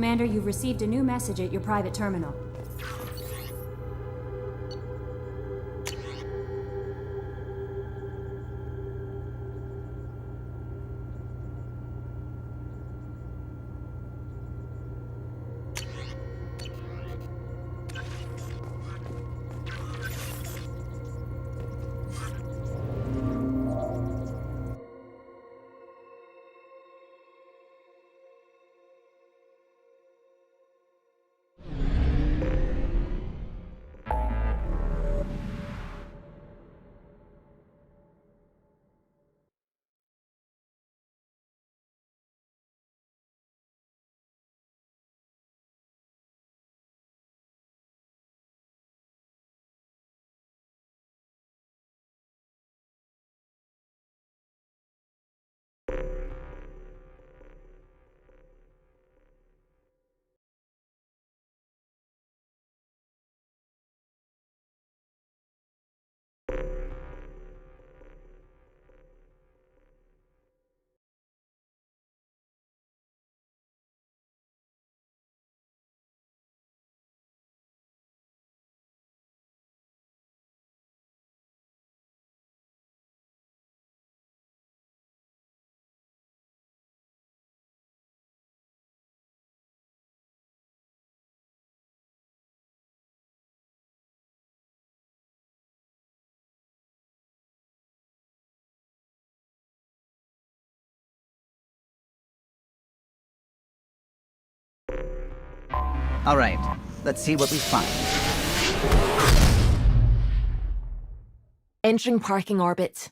Commander, you've received a new message at your private terminal. All right, let's see what we find. Entering parking orbit.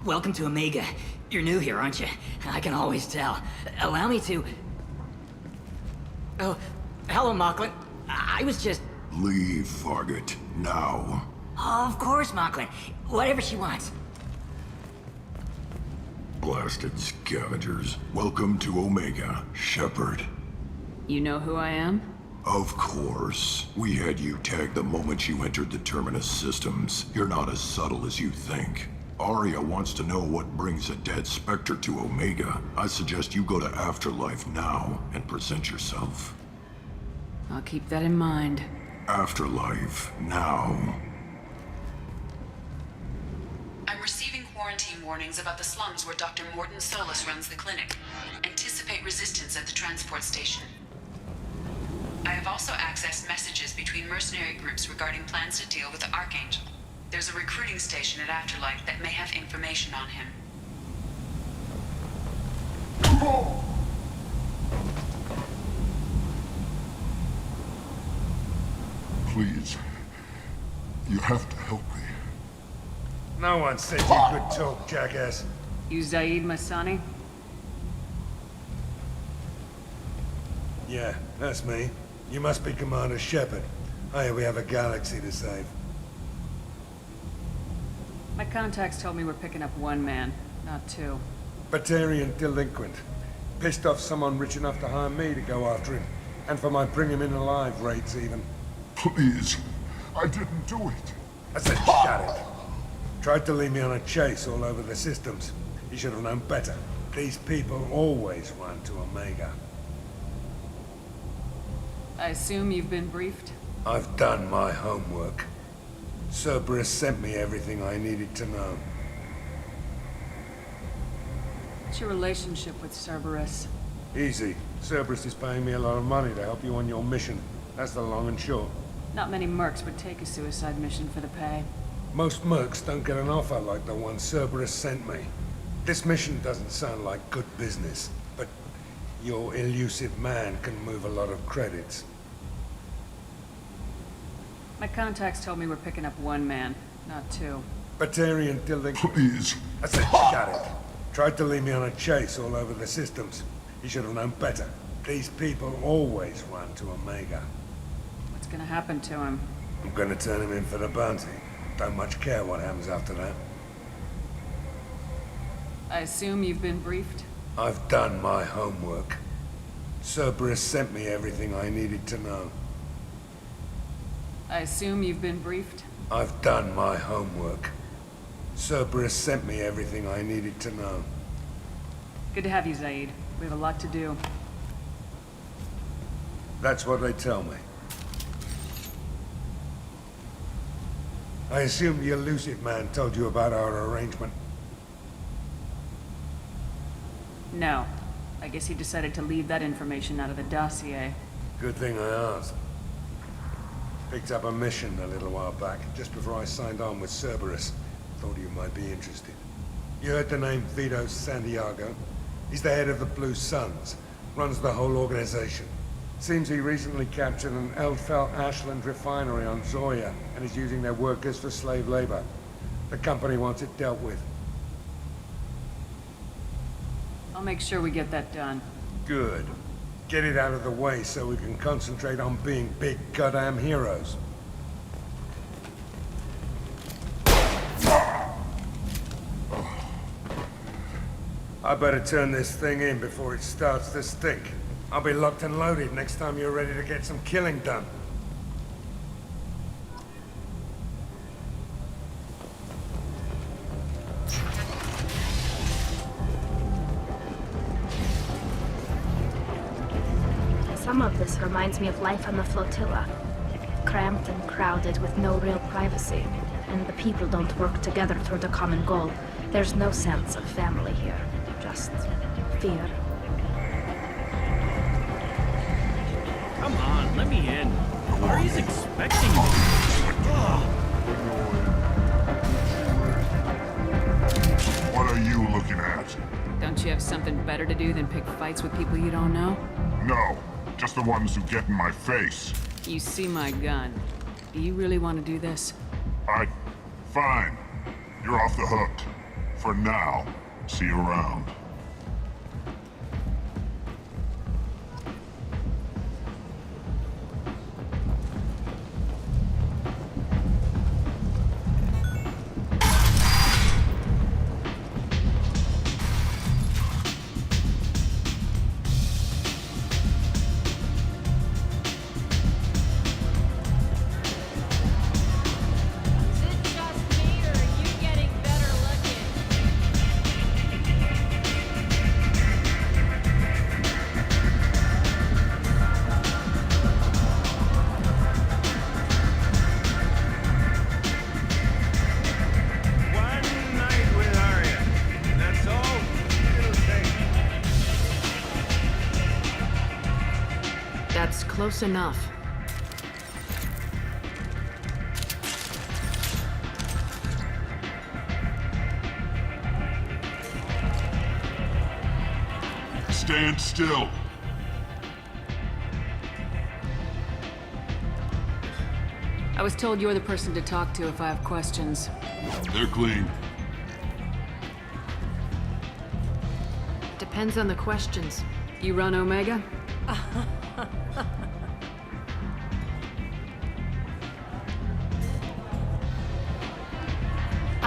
Welcome to Omega. You're new here, aren't you? I can always tell. Allow me to... Oh, hello, Mocklin. I was just Leave, Fargate. Now. Of course, Mocklin. Whatever she wants. Blasted scavengers. Welcome to Omega, Shepard. You know who I am? Of course. We had you tagged the moment you entered the Terminus systems. You're not as subtle as you think. Arya wants to know what brings a dead Spectre to Omega. I suggest you go to Afterlife now and present yourself. I'll keep that in mind. Afterlife, now. I'm receiving quarantine warnings about the slums where Dr. Mordin Solus runs the clinic. Anticipate resistance at the transport station. I have also accessed messages between mercenary groups regarding plans to deal with the Archangel. There's a recruiting station at Afterlife that may have information on him. Please. You have to help me. No one said you could talk, jackass. You Zaid Masani? Yeah, that's me. You must be Commander Shepard. Hey, we have a galaxy to save. My contacts told me we're picking up one man, not two. Batarian delinquent. Pissed off someone rich enough to hire me to go after him. And for my bring him in alive rates even. Please. I didn't do it. I said shut it. Tried to lead me on a chase all over the systems. He should have known better. These people always run to Omega. I assume you've been briefed? I've done my homework. Cerberus sent me everything I needed to know. What's your relationship with Cerberus? Easy. Cerberus is paying me a lot of money to help you on your mission. That's the long and short. Not many mercs would take a suicide mission for the pay. Most mercs don't get an offer like the one Cerberus sent me. This mission doesn't sound like good business, but your elusive man can move a lot of credits. My contacts told me we're picking up one man, not two. Batarian delinquent. Please. I said shut it. Tried to lead me on a chase all over the systems. He should have known better. These people always run to Omega. What's gonna happen to him? I'm gonna turn him in for the bounty. Don't much care what happens after that. I assume you've been briefed? I've done my homework. Cerberus sent me everything I needed to know. I assume you've been briefed? I've done my homework. Cerberus sent me everything I needed to know. Good to have you, Zaid. We have a lot to do. That's what they tell me. I assume the elusive man told you about our arrangement. No. I guess he decided to leave that information out of the dossier. Good thing I asked. Picked up a mission a little while back, just before I signed on with Cerberus. Thought you might be interested. You heard the name Vito Santiago? He's the head of the Blue Suns. Runs the whole organization. Seems he recently captured an Eldfell Ashland refinery on Zoya and is using their workers for slave labor. The company wants it dealt with. I'll make sure we get that done. Good. Get it out of the way so we can concentrate on being big goddamn heroes. I better turn this thing in before it starts to stink. I'll be locked and loaded next time you're ready to get some killing done. Some of this reminds me of life on the flotilla. Cramped and crowded with no real privacy. And the people don't work together toward a common goal. There's no sense of family here. Just fear. Come on, let me in. Ari's expecting me. What are you looking at? Don't you have something better to do than pick fights with people you don't know? No, just the ones who get in my face. You see my gun. Do you really want to do this? Fine. You're off the hook. For now. See you around. close enough. Stand still. I was told you're the person to talk to if I have questions. They're clean. Depends on the questions. You run Omega?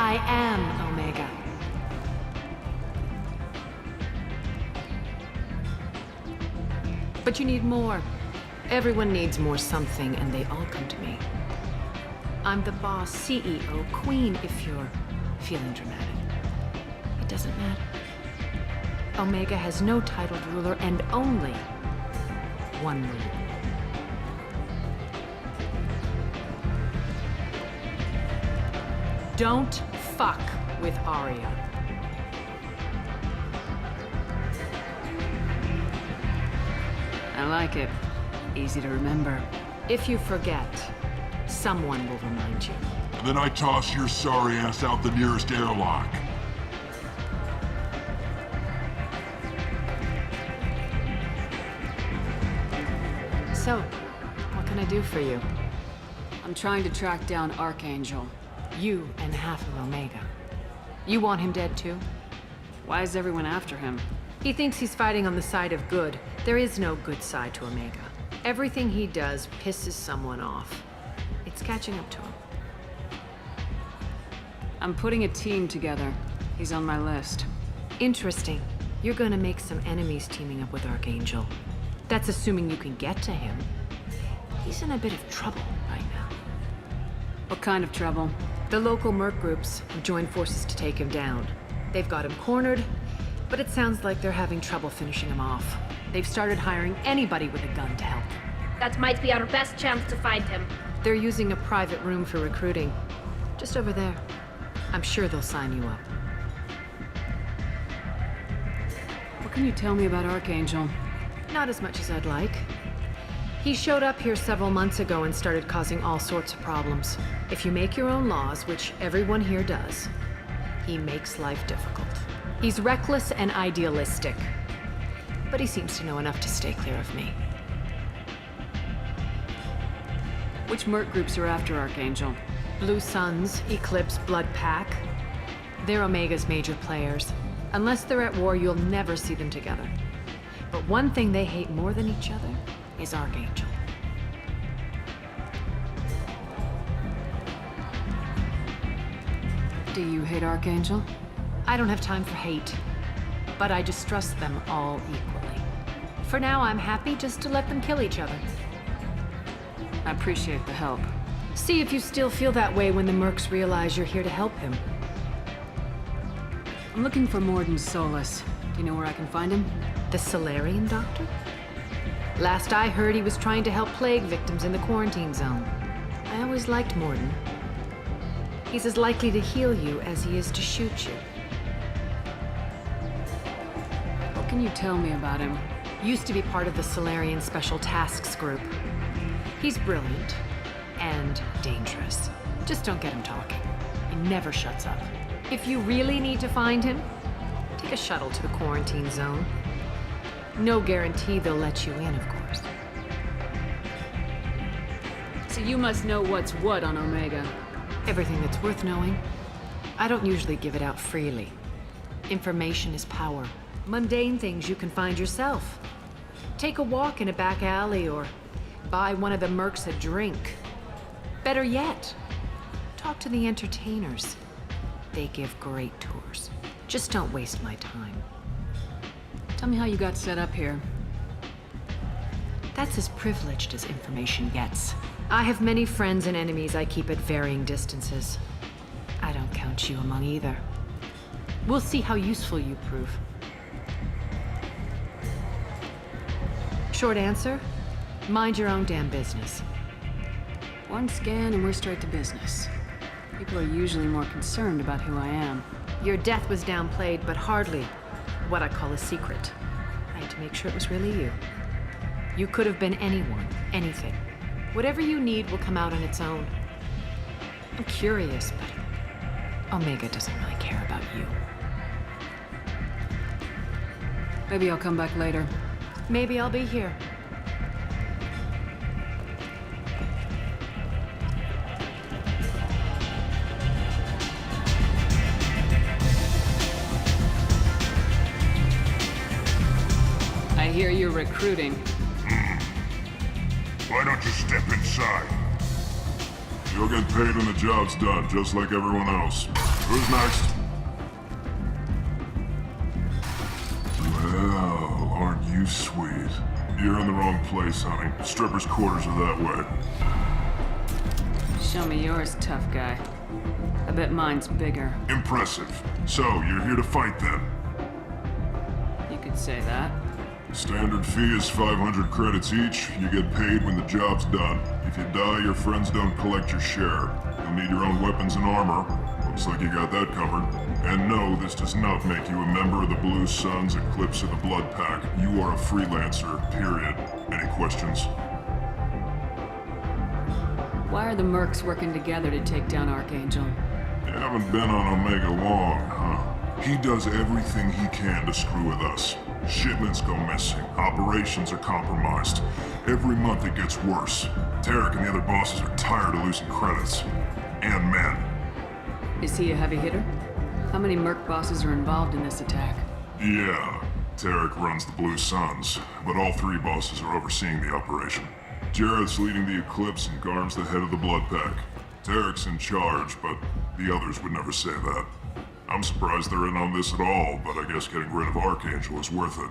I am Omega. But you need more. Everyone needs more something, and they all come to me. I'm the boss, CEO, queen, if you're feeling dramatic. It doesn't matter. Omega has no titled ruler and only one rule. Don't fuck with Arya. I like it. Easy to remember. If you forget, someone will remind you. And then I toss your sorry ass out the nearest airlock. So, what can I do for you? I'm trying to track down Archangel. You and half of Omega. You want him dead too? Why is everyone after him? He thinks he's fighting on the side of good. There is no good side to Omega. Everything he does pisses someone off. It's catching up to him. I'm putting a team together. He's on my list. Interesting. You're gonna make some enemies teaming up with Archangel. That's assuming you can get to him. He's in a bit of trouble right now. What kind of trouble? The local merc groups have joined forces to take him down. They've got him cornered, but it sounds like they're having trouble finishing him off. They've started hiring anybody with a gun to help. That might be our best chance to find him. They're using a private room for recruiting. Just over there. I'm sure they'll sign you up. What can you tell me about Archangel? Not as much as I'd like. He showed up here several months ago and started causing all sorts of problems. If you make your own laws, which everyone here does, he makes life difficult. He's reckless and idealistic, but he seems to know enough to stay clear of me. Which merc groups are after Archangel? Blue Suns, Eclipse, Blood Pack. They're Omega's major players. Unless they're at war, you'll never see them together. But one thing they hate more than each other is Archangel. Do you hate Archangel? I don't have time for hate, but I distrust them all equally. For now, I'm happy just to let them kill each other. I appreciate the help. See if you still feel that way when the mercs realize you're here to help him. I'm looking for Morden Solus. Do you know where I can find him? The Solarian doctor? Last I heard, he was trying to help plague victims in the quarantine zone. I always liked Morden. He's as likely to heal you as he is to shoot you. What can you tell me about him? Used to be part of the Solarian Special Tasks Group. He's brilliant and dangerous. Just don't get him talking. He never shuts up. If you really need to find him, take a shuttle to the quarantine zone. No guarantee they'll let you in, of course. So you must know what's what on Omega. Everything that's worth knowing. I don't usually give it out freely. Information is power. Mundane things you can find yourself. Take a walk in a back alley or buy one of the mercs a drink. Better yet, talk to the entertainers. They give great tours. Just don't waste my time. Tell me how you got set up here. That's as privileged as information gets. I have many friends and enemies I keep at varying distances. I don't count you among either. We'll see how useful you prove. Short answer, mind your own damn business. One scan and we're straight to business. People are usually more concerned about who I am. Your death was downplayed, but hardly what I call a secret. I had to make sure it was really you. You could have been anyone, anything. Whatever you need will come out on its own. I'm curious, but Omega doesn't really care about you. Maybe I'll come back later. Maybe I'll be here. I hear you're recruiting. Why don't you step inside? You'll get paid when the job's done, just like everyone else. Who's next? Well, aren't you sweet? You're in the wrong place, honey. Strippers' quarters are that way. Show me yours, tough guy. I bet mine's bigger. Impressive. So, you're here to fight then? You could say that. Standard fee is 500 credits each. You get paid when the job's done. If you die, your friends don't collect your share. You'll need your own weapons and armor. Looks like you got that covered. And no, this does not make you a member of the Blue Suns, Eclipse, or the Blood Pack. You are a freelancer, period. Any questions? Why are the mercs working together to take down Archangel? You haven't been on Omega long, huh? He does everything he can to screw with us. Shipments go missing. Operations are compromised. Every month it gets worse. Tarek and the other bosses are tired of losing credits. And men. Is he a heavy hitter? How many merc bosses are involved in this attack? Yeah. Tarek runs the Blue Suns, but all three bosses are overseeing the operation. Jared's leading the Eclipse and Garm's the head of the Blood Pack. Tarek's in charge, but the others would never say that. I'm surprised they're in on this at all, but I guess getting rid of Archangel is worth it.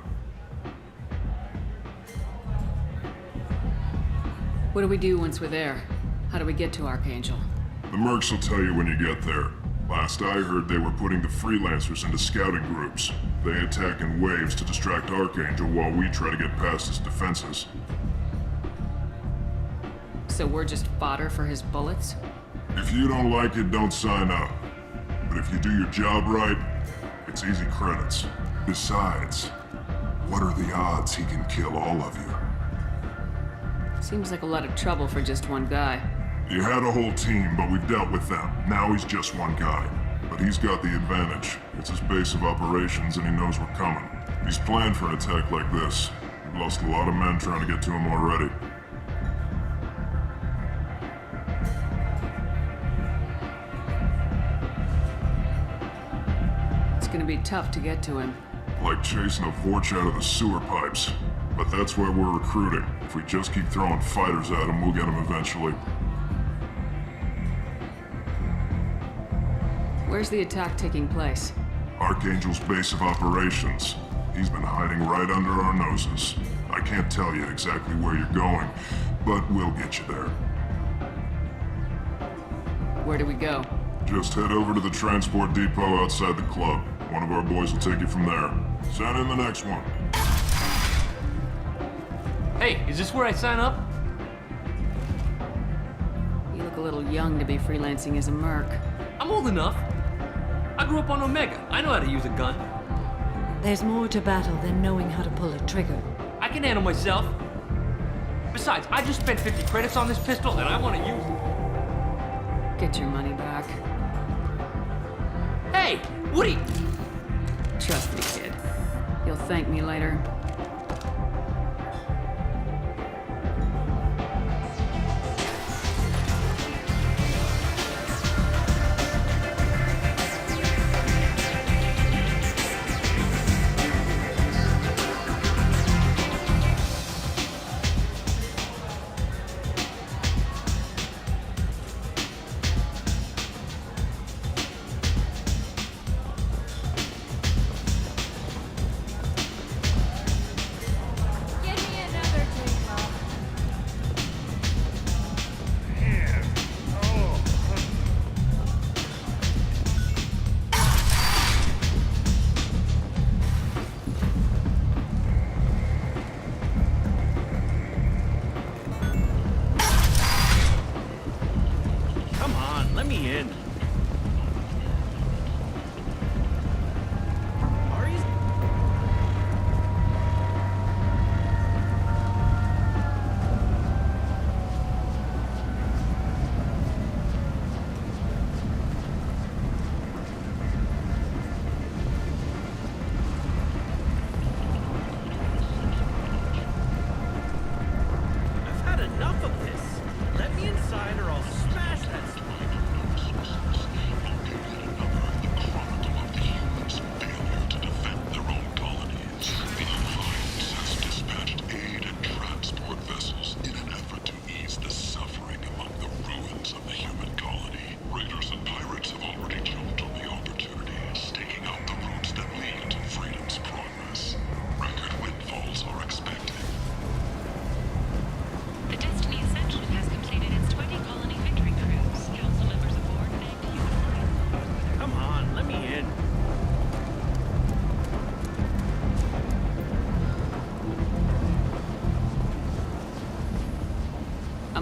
What do we do once we're there? How do we get to Archangel? The mercs will tell you when you get there. Last I heard, they were putting the freelancers into scouting groups. They attack in waves to distract Archangel while we try to get past his defenses. So we're just fodder for his bullets? If you don't like it, don't sign up. But if you do your job right, it's easy credits. Besides, what are the odds he can kill all of you? Seems like a lot of trouble for just one guy. You had a whole team, but we've dealt with them. Now he's just one guy. But he's got the advantage. It's his base of operations and he knows we're coming. He's planned for an attack like this. We've lost a lot of men trying to get to him already. It's gonna be tough to get to him. Like chasing a Vorch out of the sewer pipes. But that's why we're recruiting. If we just keep throwing fighters at him, we'll get him eventually. Where's the attack taking place? Archangel's base of operations. He's been hiding right under our noses. I can't tell you exactly where you're going, but we'll get you there. Where do we go? Just head over to the transport depot outside the club. One of our boys will take you from there. Send in the next one. Hey, is this where I sign up? You look a little young to be freelancing as a merc. I'm old enough. I grew up on Omega. I know how to use a gun. There's more to battle than knowing how to pull a trigger. I can handle myself. Besides, I just spent 50 credits on this pistol and I want to use it. Get your money back. Hey, Woody! Trust me, kid. You'll thank me later.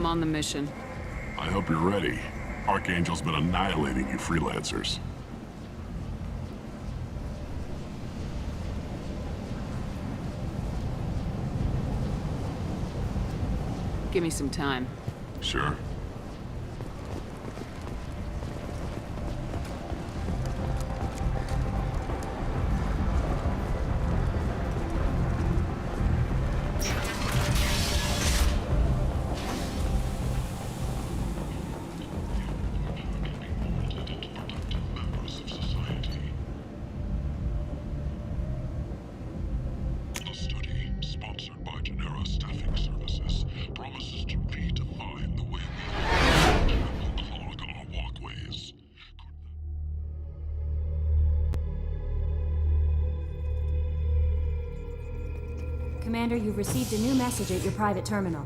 on the mission. I hope you're ready. Archangel's been annihilating you freelancers. Give me some time. Sure. Commander, you've received a new message at your private terminal.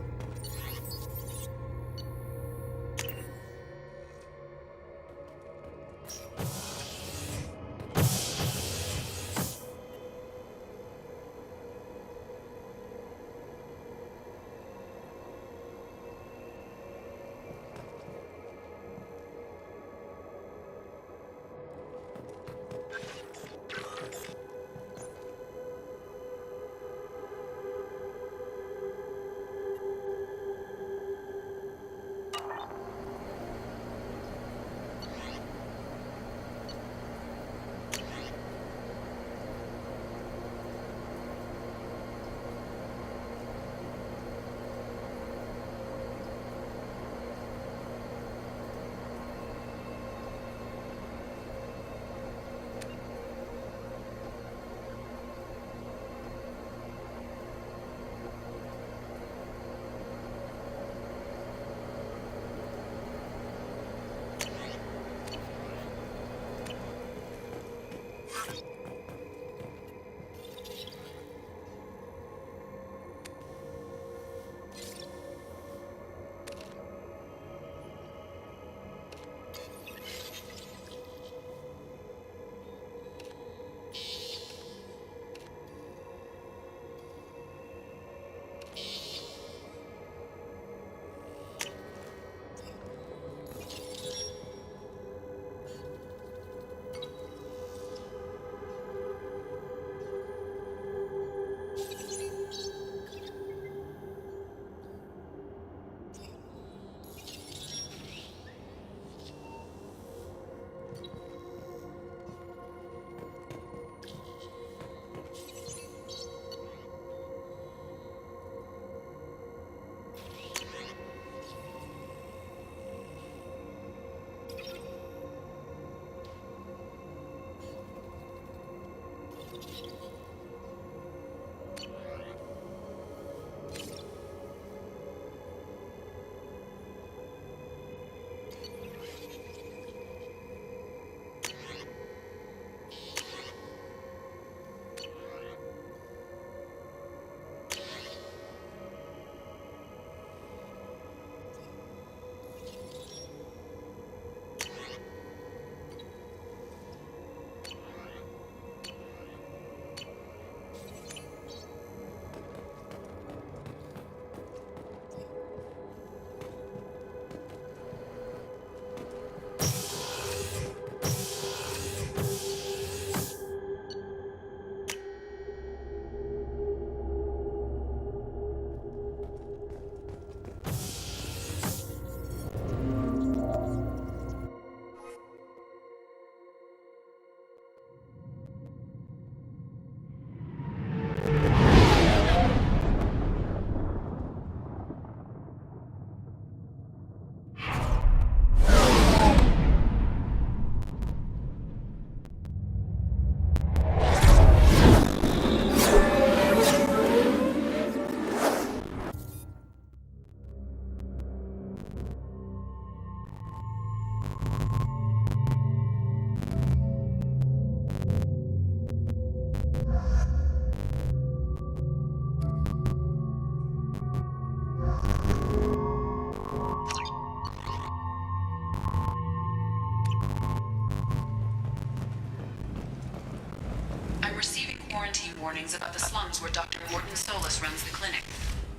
warnings about the slums where Dr. Morton Solus runs the clinic.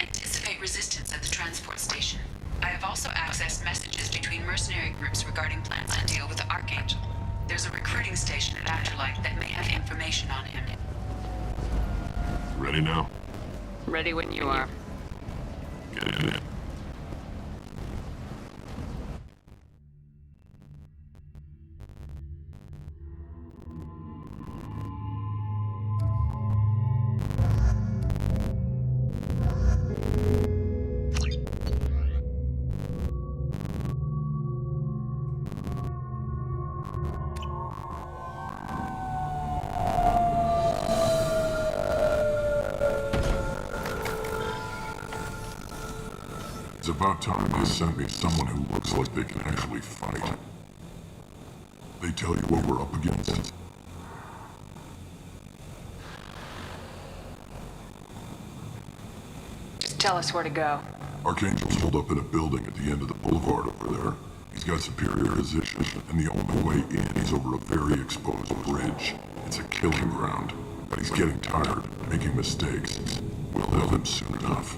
Anticipate resistance at the transport station. I have also accessed messages between mercenary groups regarding plans to deal with the Archangel. There's a recruiting station at Afterlight that may have information on him. Ready now? Ready when you are. Get in it. It's about time they sent me someone who looks like they can actually fight. They tell you what we're up against. Just tell us where to go. Archangel's holed up in a building at the end of the boulevard over there. He's got superior position, and the only way in is over a very exposed bridge. It's a killing ground, but he's getting tired, making mistakes. We'll have him soon enough.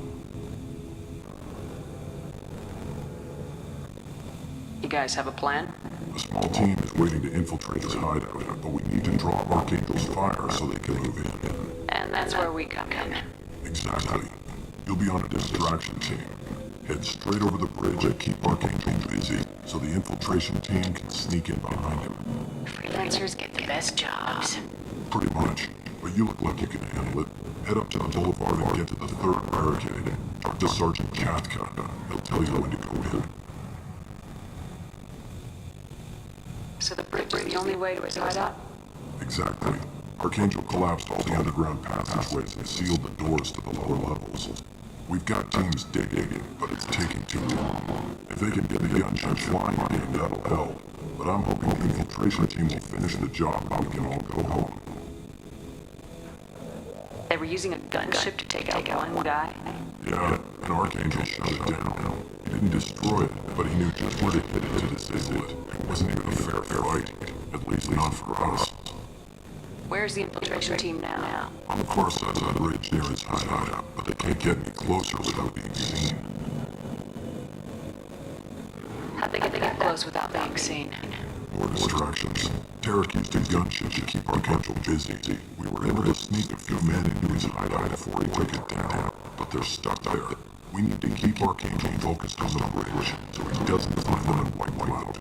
You guys have a plan? A small team is waiting to infiltrate his hideout, but we need to draw Archangel's fire so they can move in. And that's where we come in. Exactly. You'll be on a distraction team. Head straight over the bridge and keep Archangel busy, so the infiltration team can sneak in behind him. Freelancers get the best jobs. Pretty much. But you look like you can handle it. Head up to the boulevard and get to the third barricade. Talk to Sergeant Katka. He'll tell you when to go in. So the bridge is the only way to his hideout? Exactly. Archangel collapsed all the underground passageways and sealed the doors to the lower levels. We've got teams digging, but it's taking too long. If they can get the gunship flying again, that'll help. But I'm hoping the infiltration team will finish the job and we can all go home. They were using a gunship to take out one guy? Yeah, an Archangel shut it down. He didn't destroy it, but he knew just where to hit it to disable it. It wasn't even a fair fight. At least not for us. Where's the infiltration team now? On the far side of the bridge near his hideout, but they can't get any closer without being seen. How'd they get close without being seen? More distractions. Tarek used his gunship to keep Archangel busy. We were able to sneak a few men into his hideout before he took it down, but they're stuck there. We need to keep Archangel focused on the bridge, so he doesn't find them and wipe them out.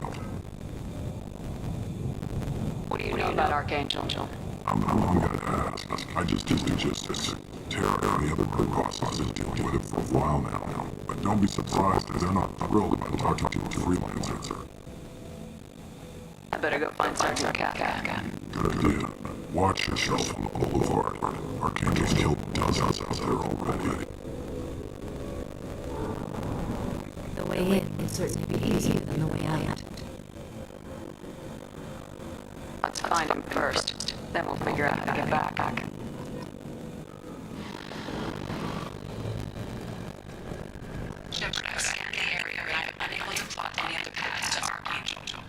What do you know about Archangel? I'm the wrong guy to ask. I just do logistics. Tarek and the other group bosses have been dealing with it for a while now. But don't be surprised if they're not thrilled about talking to a freelancer. I better go find Sergeant Katka. Good idea. Watch yourself on the boulevard. Archangel's killed dozens out there already. The way in will certainly be easier than the way out. Let's find him first. Then we'll figure out how to get back. Shepard, I've scanned the area, but I'm unable to plot any other paths to Archangel.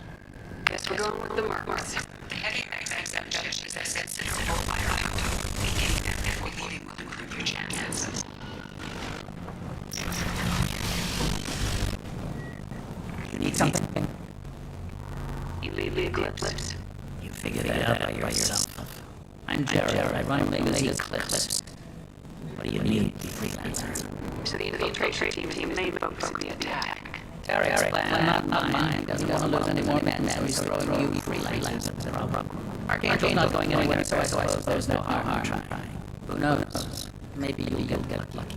Guess we're going with the Mercs. The heavy magnetic ship is a considerable firepower. Beginning them before leaving will improve your chances. You need something? You leave the Eclipse. You figure that out by yourself. I'm Jared. I run the Eclipse. What do you need, freelancer? So the infiltration team main focus in the attack. Tarek's plan, not mine. He doesn't want to lose any more men, so he's throwing you freelancers into the problem. Archangel's not going anywhere, so I suppose there's no harm trying. Who knows? Maybe you'll get lucky.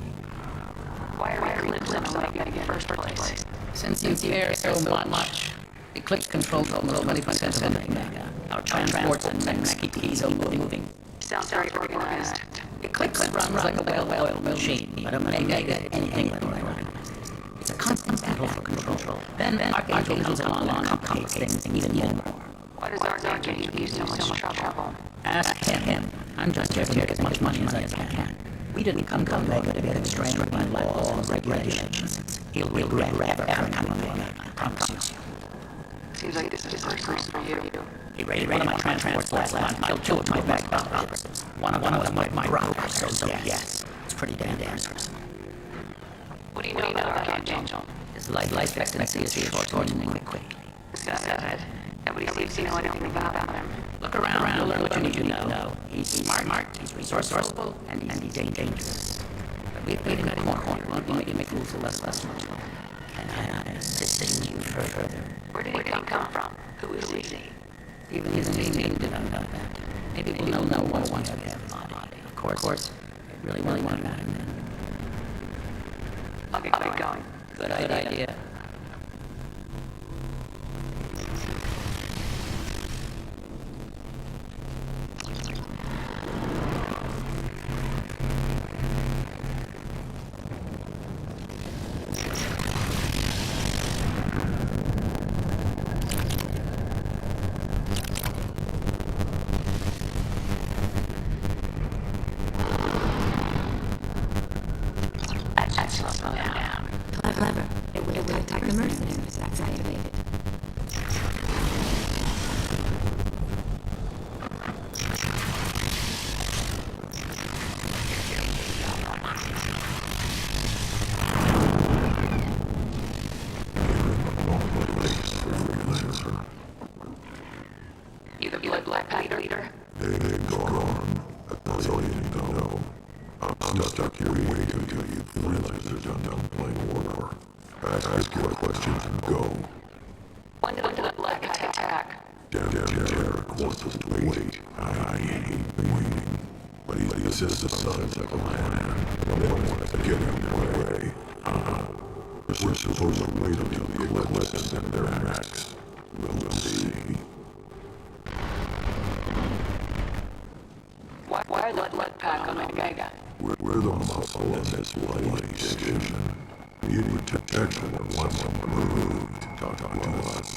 Why are Eclipse and Omega in the first place? Since you care so much, Eclipse controls almost 20% of Omega. Our transports and mechs keep these moving. Sounds very organized. Eclipse runs like a well-oiled machine, but Omega is anything but organized. It's a constant battle for control. Then Archangel comes along and complicates things even more. Why does Archangel give you so much trouble? Ask him. I'm just here to get as much money as I can. We didn't come to Omega to be constrained by laws and regulations. He'll regret ever coming Omega, I promise you. Seems like this is the first time for you. He raided one of my transports last month, killed two of my back brothers. One of them was my brother, so yes, it's pretty damn dangerous. What do you know about Archangel? His life expectancy is shortening quickly. Said. Nobody seems to know anything about him. Look around, you'll learn what you need to know. He's smart, he's resourceful, and he's dangerous. But we've made him a corner. Won't make fools of us much longer. Cannot assist you further. Where did he come from? Who is he? Even his name didn't know that. Maybe we'll know what once we have his body. Of course, I really want that. I'll get going. Good idea. Slow down. Clever. It would attack the mercenaries. That's activated. You the Black Pack leader? They're gone. That's all you need to know. I'm stuck here waiting until you realize they're done playing war. Ask your questions and go. When did the Black Pack attack? Derek wants us to wait. I hate waiting. But he says the sun's like a man. I don't want to get in my way. We're supposed to wait until the eclipse and then they're next. We'll see. Why the Black Pack on Omega? We're the muscle in this lighting station. You need protection and want someone removed. Talk to us.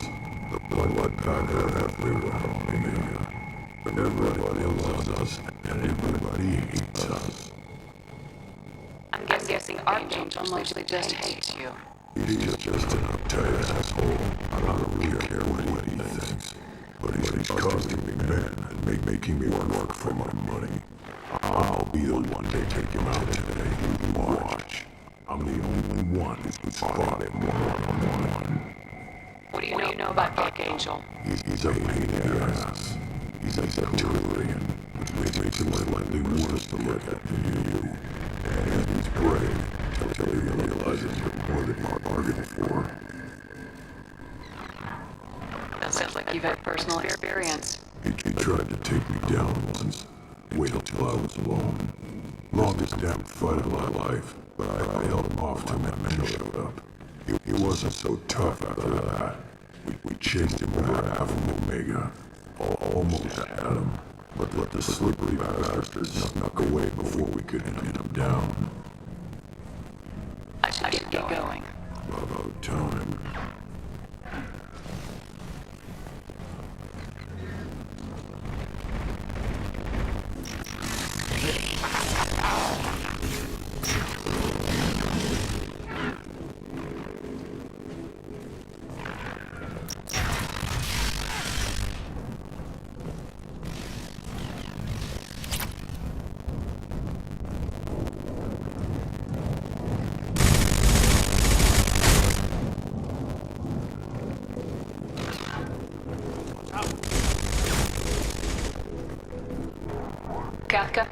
The Blood Pack are everywhere on Omega. Everybody loves us, and everybody hates us. I'm guessing Archangel mostly just hates you. He's just an uptight asshole. I don't really care what he thinks. But he's causing me men and making me work for my money. I'll be the one to take him out today. You watch. I'm the only one who's fought him one-on-one. What do you know about Archangel? He's a pain in the ass. He's a Turian, which makes him slightly worse to look at than you. And he's brave until he realizes you're more than you're bargained for. That sounds like you've had personal experience. He tried to take me down once. Wait till I was alone. Longest damn fight of my life, but I held him off till my men showed up. He wasn't so tough after that. We chased him over half of Omega. Almost had him, but let the slippery bastard snuck away before we could get him down. I should get going. About time. Kafka?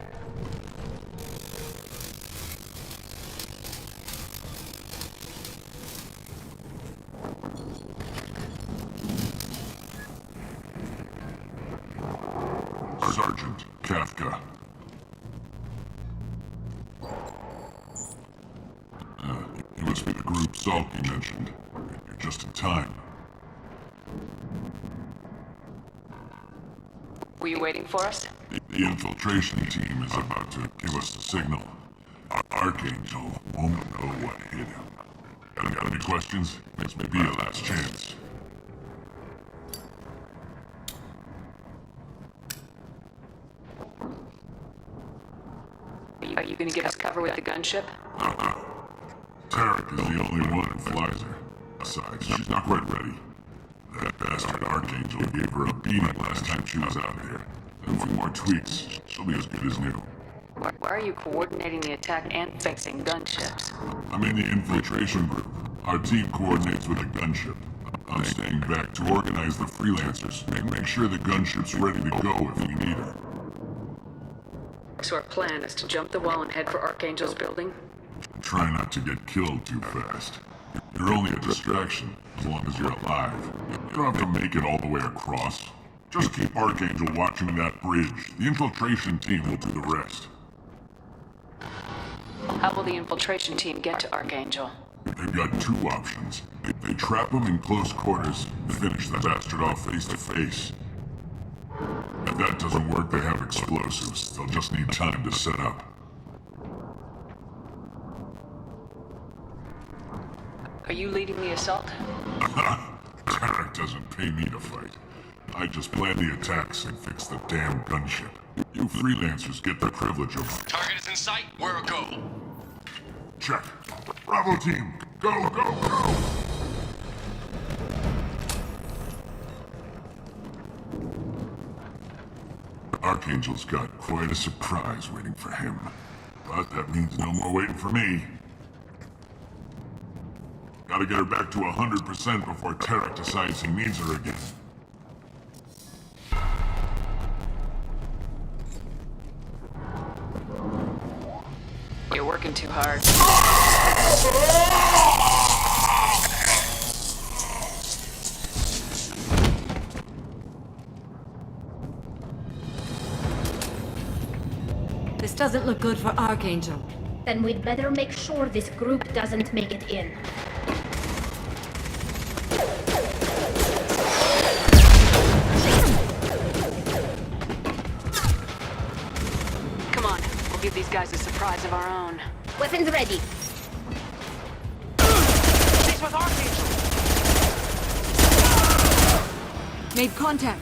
Sergeant Kafka. You must be the group Salk you mentioned. You're just in time. Were you waiting for us? The infiltration team is about to give us the signal. Archangel won't know what hit him. Got any questions? This may be your last chance. Are you going to give us cover with the gunship? Tarek is the only one who flies her. Besides, she's not quite ready. That bastard Archangel gave her a beating last time she was out here. And a few more tweaks, she'll be as good as new. Why are you coordinating the attack and fixing gunships? I'm in the infiltration group. Our team coordinates with the gunship. I'm staying back to organize the freelancers. Make sure the gunship's ready to go if we need her. So our plan is to jump the wall and head for Archangel's building? Try not to get killed too fast. You're only a distraction, as long as you're alive. You don't have to make it all the way across. Just keep Archangel watching that bridge. The infiltration team will do the rest. How will the infiltration team get to Archangel? They've got two options. They trap him in close quarters, finish the bastard off face to face. If that doesn't work, they have explosives. They'll just need time to set up. Are you leading the assault? Tarek doesn't pay me to fight. I just plan the attacks and fix the damn gunship. You freelancers get the privilege of... Target is in sight. Where a go? Check. Bravo team, go, go, go! Archangel's got quite a surprise waiting for him. But that means no more waiting for me. Gotta get her back to 100% before Tarek decides he needs her again. You're working too hard. This doesn't look good for Archangel. Then we'd better make sure this group doesn't make it in. Come on, we'll give these guys a surprise of our own. Weapons ready. He's with Archangel! Made contact.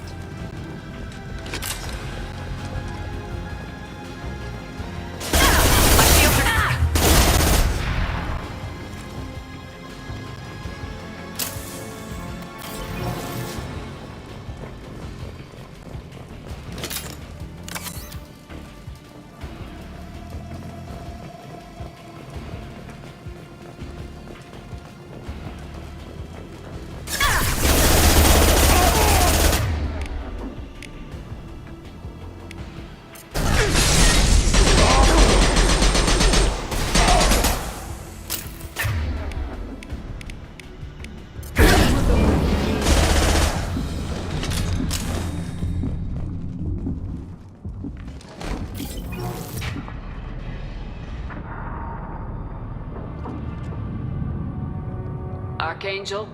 Archangel?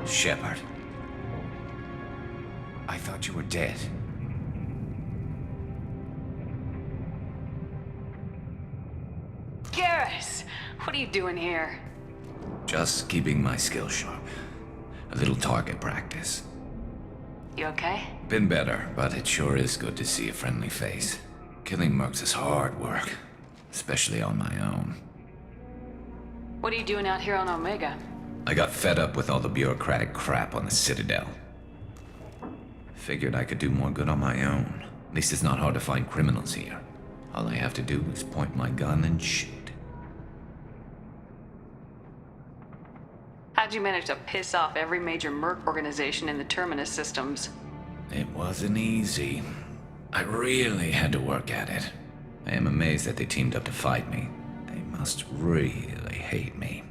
Shepard. I thought you were dead. Garrus! What are you doing here? Just keeping my skills sharp. A little target practice. You okay? Been better, but it sure is good to see a friendly face. Killing mercs is hard work, especially on my own. What are you doing out here on Omega? I got fed up with all the bureaucratic crap on the Citadel. Figured I could do more good on my own. At least it's not hard to find criminals here. All I have to do is point my gun and shoot. How'd you manage to piss off every major merc organization in the Terminus systems? It wasn't easy. I really had to work at it. I am amazed that they teamed up to fight me. They must really hate me.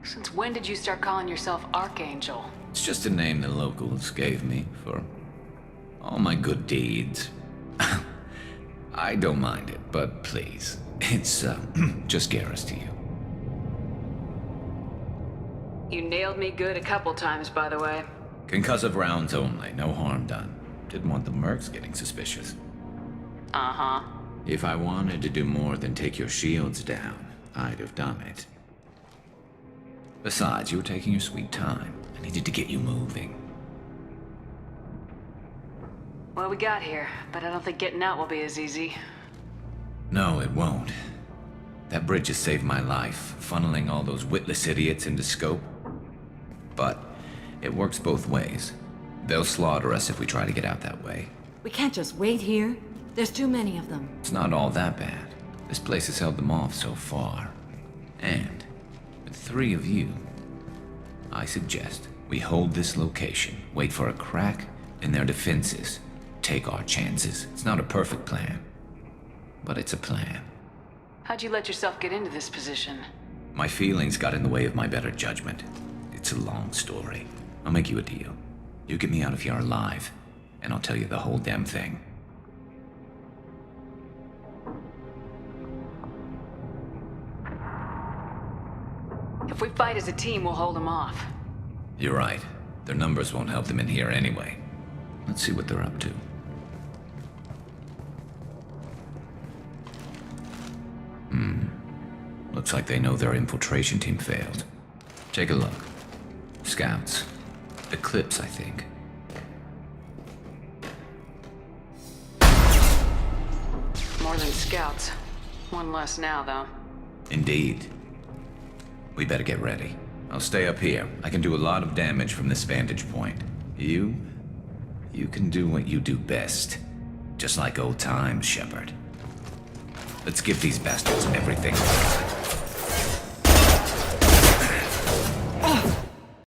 Since when did you start calling yourself Archangel? It's just a name the locals gave me for all my good deeds. I don't mind it, but please, it's just Garrus to you. You nailed me good a couple times, by the way. Concussive rounds only, no harm done. Didn't want the mercs getting suspicious. Uh-huh. If I wanted to do more than take your shields down, I'd have done it. Besides, you were taking your sweet time. I needed to get you moving. what we got here, but I don't think getting out will be as easy. No, it won't. That bridge has saved my life, funneling all those witless idiots into scope. But it works both ways. They'll slaughter us if we try to get out that way. We can't just wait here. There's too many of them. It's not all that bad. This place has held them off so far. And with 3 of you, I suggest we hold this location, wait for a crack in their defenses, take our chances. It's not a perfect plan, but it's a plan. How'd you let yourself get into this position? My feelings got in the way of my better judgment. It's a long story. I'll make you a deal. You get me out of here alive, and I'll tell you the whole damn thing. If we fight as a team, we'll hold them off. You're right. Their numbers won't help them in here anyway. Let's see what they're up to. Looks like they know their infiltration team failed. Take a look. Scouts. Eclipse, I think. More than scouts. One less now, though. Indeed. We better get ready. I'll stay up here. I can do a lot of damage from this vantage point. You can do what you do best. Just like old times, Shepard. Let's give these bastards everything.